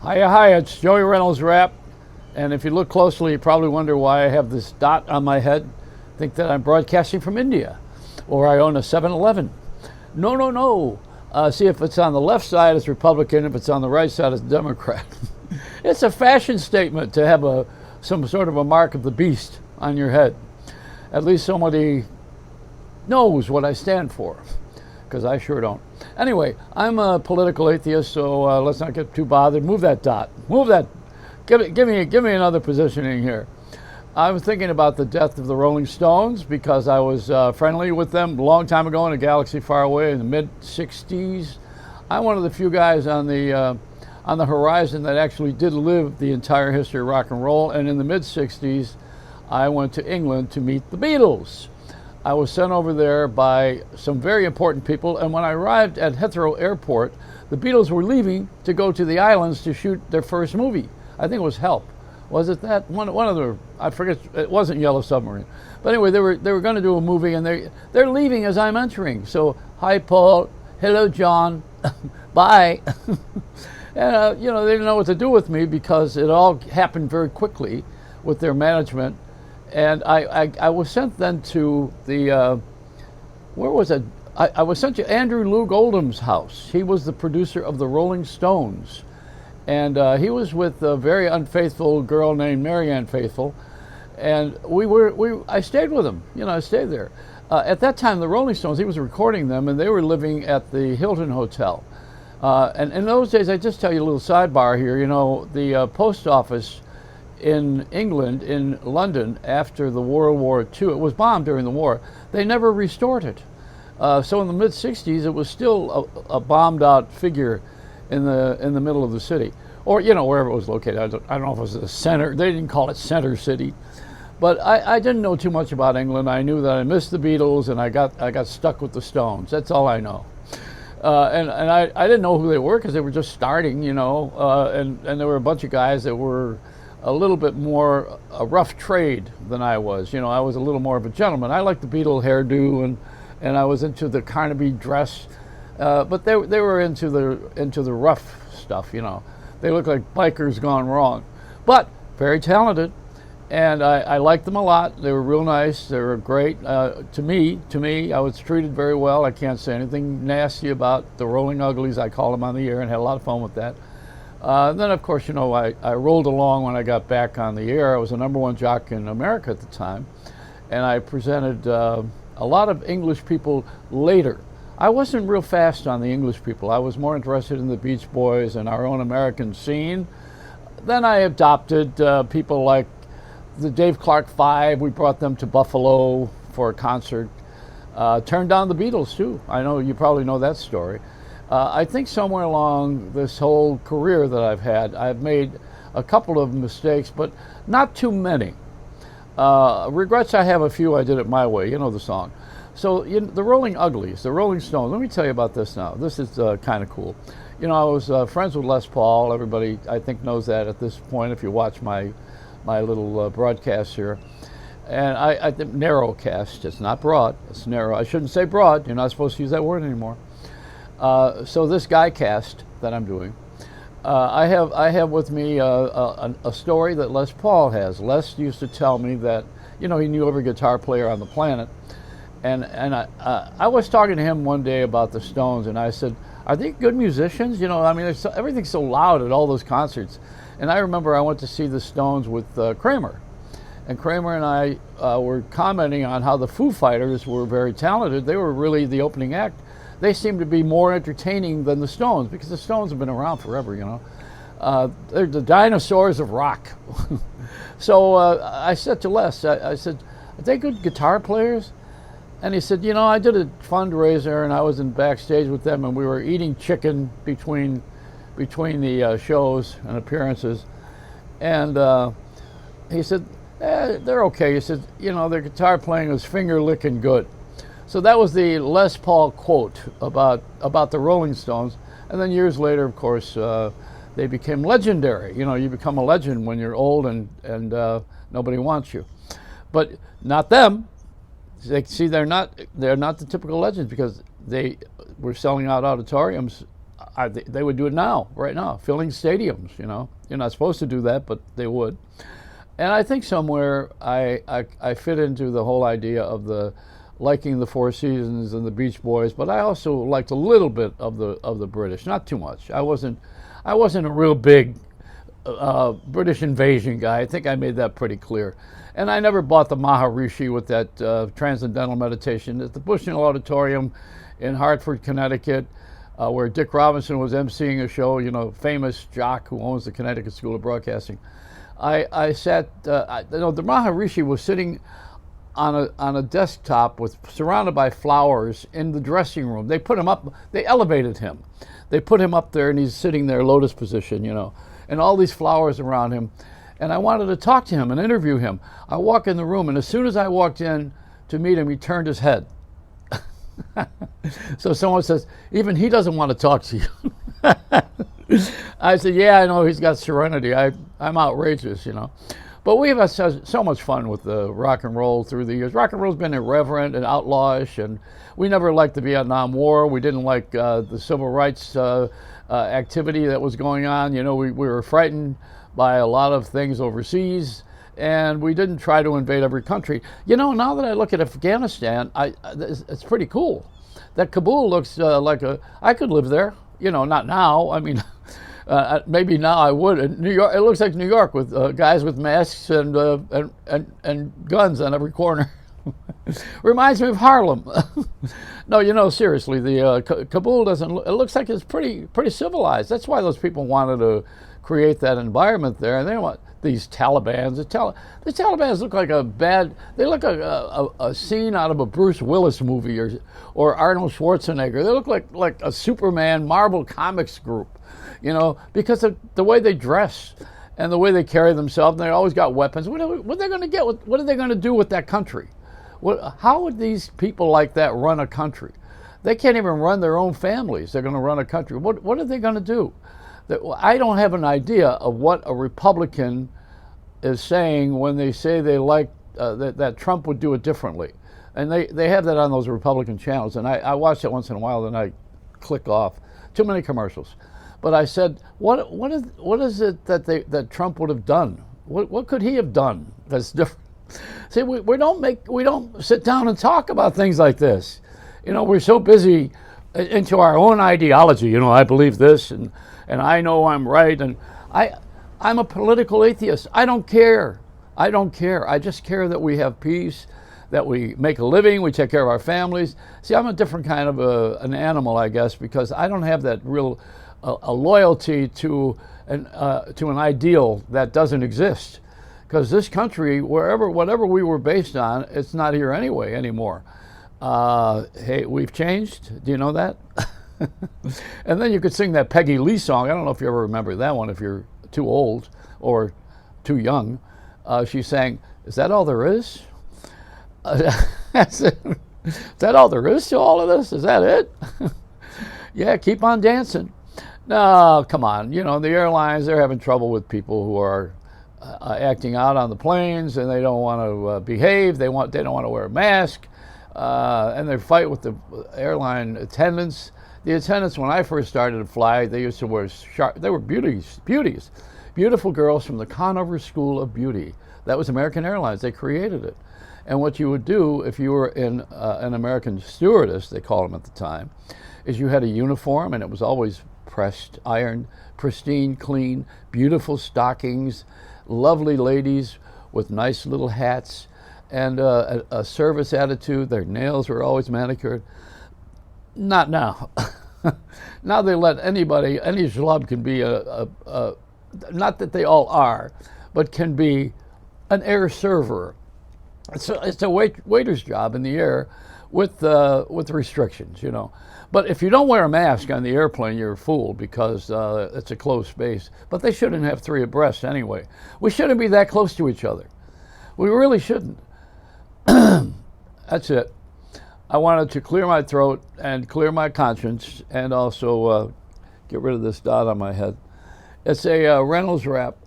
Hiya, hi, it's Joey Reynolds Rap. And if you look closely, you probably wonder why I have this dot on my head. Think that I'm broadcasting from India or I own a 7-Eleven. No, no, no. See, if it's on the left side, it's Republican. If it's on the right side, it's Democrat. It's a fashion statement to have some sort of a mark of the beast on your head. At least somebody knows what I stand for, because I sure don't. Anyway, I'm a political atheist, so let's not get too bothered. Move that dot. Move that. Give me another positioning here. I was thinking about the death of the Rolling Stones because I was friendly with them a long time ago in a galaxy far away in the mid-'60s. I'm one of the few guys on the horizon that actually did live the entire history of rock and roll. And in the mid-'60s, I went to England to meet the Beatles. I was sent over there by some very important people, and when I arrived at Heathrow Airport, the Beatles were leaving to go to the islands to shoot their first movie. I think it was Help. Was it that? One of the, I forget, it wasn't Yellow Submarine. But anyway, they were going to do a movie, and they're leaving as I'm entering. So, hi, Paul. Hello, John. Bye. And, they didn't know what to do with me because it all happened very quickly with their management. And I was sent then to the, where was it? I was sent to Andrew Loog Oldham's house. He was the producer of the Rolling Stones. And he was with a very unfaithful girl named Marianne Faithfull. And I stayed with him. I stayed there. At that time, the Rolling Stones, he was recording them, and they were living at the Hilton Hotel. And in those days, I just tell you a little sidebar here, the post office in England, in London, after the World War II, it was bombed during the war, they never restored it. So in the mid-'60s, it was still a bombed out figure in the middle of the city, or wherever it was located. I don't know if it was the center. They didn't call it Center City, but I didn't know too much about England. I knew that I missed the Beatles, and I got stuck with the Stones. That's all I know. And I didn't know who they were because they were just starting, and there were a bunch of guys that were a little bit more a rough trade than I was. I was a little more of a gentleman. I liked the Beatle hairdo, and I was into the Carnaby dress. But they were into the rough stuff, They looked like bikers gone wrong, but very talented, and I liked them a lot. They were real nice. They were great to me. I was treated very well. I can't say anything nasty about the Rolling Uglies. I called them on the air and had a lot of fun with that. Then, of course, I rolled along when I got back on the air. I was the #1 jock in America at the time, and I presented a lot of English people later. I wasn't real fast on the English people. I was more interested in the Beach Boys and our own American scene. Then I adopted people like the Dave Clark Five. We brought them to Buffalo for a concert. Turned down the Beatles, too. I know you probably know that story. I think somewhere along this whole career that I've had, I've made a couple of mistakes, but not too many. Regrets, I have a few. I did it my way. You know the song. So the Rolling Uglies, the Rolling Stones, let me tell you about this now. This is kind of cool. I was friends with Les Paul. Everybody, I think, knows that at this point if you watch my little broadcast here. And I think narrowcast, it's not broad, it's narrow. I shouldn't say broad, you're not supposed to use that word anymore. So this guy cast that I'm doing, I have with me a story that Les Paul has. Les used to tell me that, he knew every guitar player on the planet. And I was talking to him one day about the Stones, and I said, are they good musicians? Everything's so loud at all those concerts. And I remember I went to see the Stones with Kramer. And Kramer and I were commenting on how the Foo Fighters were very talented. They were really the opening act. They seemed to be more entertaining than the Stones, because the Stones have been around forever, They're the dinosaurs of rock. So I said to Les, I said, are they good guitar players? And he said, I did a fundraiser, and I was in backstage with them, and we were eating chicken between the shows and appearances. And he said, they're okay. He said, their guitar playing was finger-licking good. So that was the Les Paul quote about the Rolling Stones. And then years later, of course, they became legendary. You become a legend when you're old and nobody wants you. But not them. See, they're not the typical legends because they were selling out auditoriums they would do it now, right now, filling stadiums. You're not supposed to do that, but they would. And I think somewhere I fit into the whole idea of the liking the Four Seasons and the Beach Boys, but I also liked a little bit of the British, not too much. I wasn't a real big British invasion guy. I think I made that pretty clear. And I never bought the Maharishi with that transcendental meditation at the Bushnell Auditorium in Hartford, Connecticut, where Dick Robinson was emceeing a show, famous jock who owns the Connecticut School of Broadcasting. I sat, the Maharishi was sitting on a desktop surrounded by flowers in the dressing room. They put him up, they elevated him. They put him up there and he's sitting there lotus position, and all these flowers around him. And I wanted to talk to him and interview him. I walk in the room, and as soon as I walked in to meet him, he turned his head. So someone says, even he doesn't want to talk to you. I said, yeah, I know he's got serenity. I'm outrageous, But we've had so much fun with the rock and roll through the years. Rock and roll's been irreverent and outlawish, and we never liked the Vietnam War. We didn't like the civil rights activity that was going on. We were frightened by a lot of things overseas, and we didn't try to invade every country. Now that I look at Afghanistan, it's pretty cool. That Kabul looks like I could live there. Not now. I mean, maybe now I would. In New York, it looks like New York with guys with masks and guns on every corner. Reminds me of Harlem. No, seriously, the Kabul doesn't. It looks like it's pretty civilized. That's why those people wanted to create that environment there. And they want these Talibans. The Talibans look like they look like a scene out of a Bruce Willis movie or Arnold Schwarzenegger. They look like a Superman Marvel Comics group, because of the way they dress and the way they carry themselves. And they always got weapons. What are they going to get? What are they going to do with that country? How would these people like that run a country? They can't even run their own families. They're going to run a country. What are they going to do? I don't have an idea of what a Republican is saying when they say they like that Trump would do it differently. And they have that on those Republican channels. And I watch it once in a while, then I click off. Too many commercials. But I said, what is it that Trump would have done? What could he have done that's different? See, we don't sit down and talk about things like this. We're so busy into our own ideology. I believe this, and I know I'm right, and I'm a political atheist. I don't care. I just care that we have peace, that we make a living, we take care of our families. See, I'm a different kind of an animal, I guess, because I don't have that real a loyalty to an ideal that doesn't exist. Because this country, whatever we were based on, it's not here anymore. Hey, we've changed. Do you know that? And then you could sing that Peggy Lee song. I don't know if you ever remember that one, if you're too old or too young. She sang, "Is that all there is?" Is that all there is to all of this? Is that it? Yeah, keep on dancing. No, come on. The airlines, they're having trouble with people who are acting out on the planes, and they don't want to behave. They don't want to wear a mask, and they fight with the airline attendants. The attendants, when I first started to fly, they used to wear they were beauties, beautiful girls from the Conover School of Beauty. That was American Airlines. They created it. And what you would do if you were in an American stewardess, they called them at the time, is you had a uniform, and it was always pressed, ironed, pristine, clean, beautiful stockings, lovely ladies with nice little hats, and a service attitude. Their nails were always manicured. Not now. Now they let anybody, any schlub can be not that they all are, but can be an air server. It's a waiter's job in the air with restrictions, But if you don't wear a mask on the airplane, you're a fool, because it's a closed space. But they shouldn't have three abreast anyway. We shouldn't be that close to each other. We really shouldn't. That's it. I wanted to clear my throat and clear my conscience, and also get rid of this dot on my head. It's a Reynolds wrap.